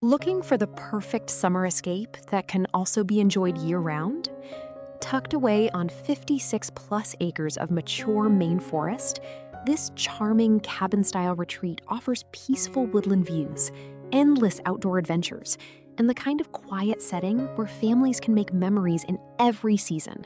Looking for the perfect summer escape that can also be enjoyed year-round? Tucked away on 56 plus acres of mature Maine forest, this charming cabin-style retreat offers peaceful woodland views, endless outdoor adventures, and the kind of quiet setting where families can make memories in every season.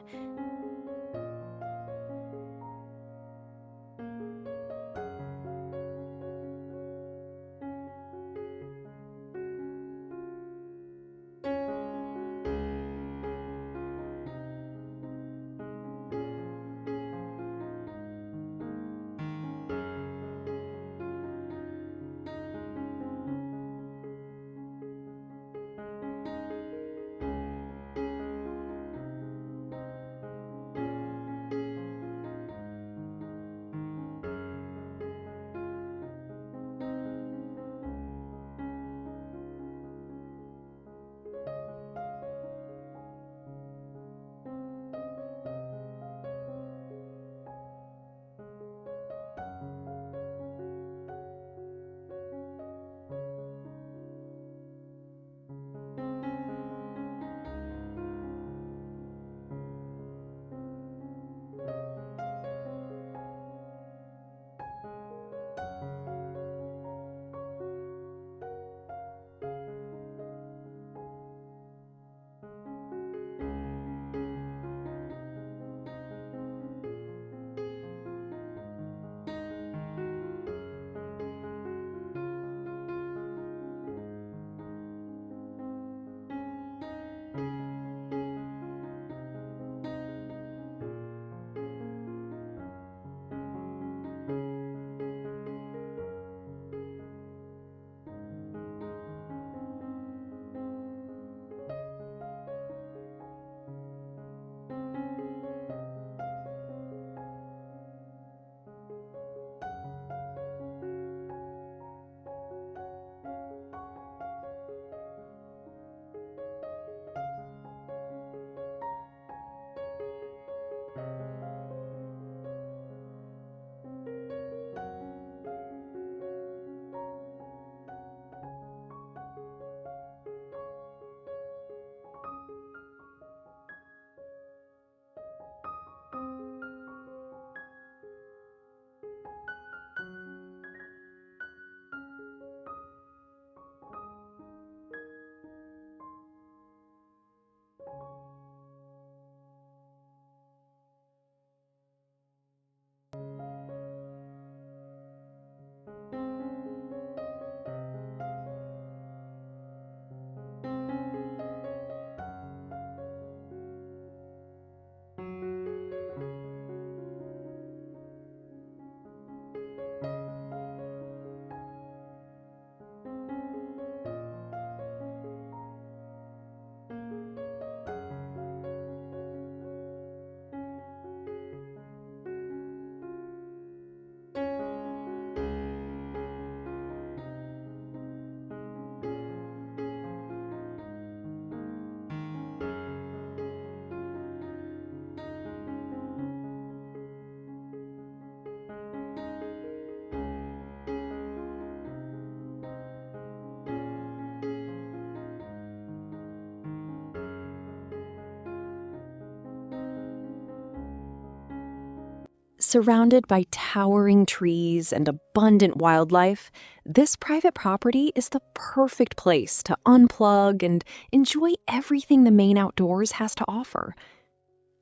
Surrounded by towering trees and abundant wildlife, this private property is the perfect place to unplug and enjoy everything the Maine outdoors has to offer.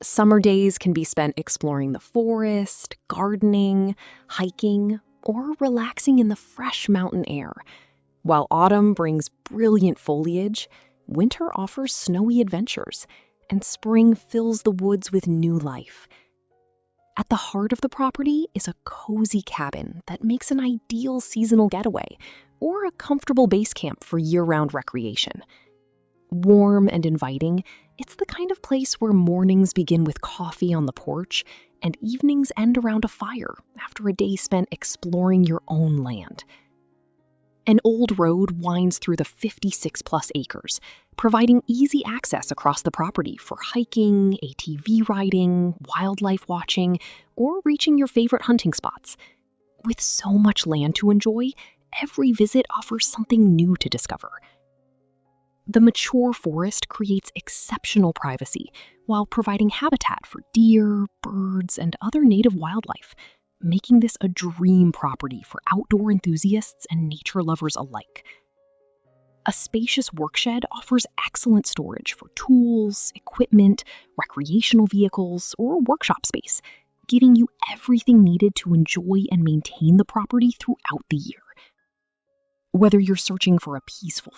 Summer days can be spent exploring the forest, gardening, hiking, or relaxing in the fresh mountain air. While autumn brings brilliant foliage, winter offers snowy adventures, and spring fills the woods with new life. At the heart of the property is a cozy cabin that makes an ideal seasonal getaway or a comfortable base camp for year-round recreation. Warm and inviting, it's the kind of place where mornings begin with coffee on the porch and evenings end around a fire after a day spent exploring your own land. An old road winds through the 56 plus acres, providing easy access across the property for hiking, ATV riding, wildlife watching, or reaching your favorite hunting spots. With so much land to enjoy, every visit offers something new to discover. The mature forest creates exceptional privacy while providing habitat for deer, birds, and other native wildlife, making this a dream property for outdoor enthusiasts and nature lovers alike. A spacious workshed offers excellent storage for tools, equipment, recreational vehicles, or workshop space, giving you everything needed to enjoy and maintain the property throughout the year. Whether you're searching for a peaceful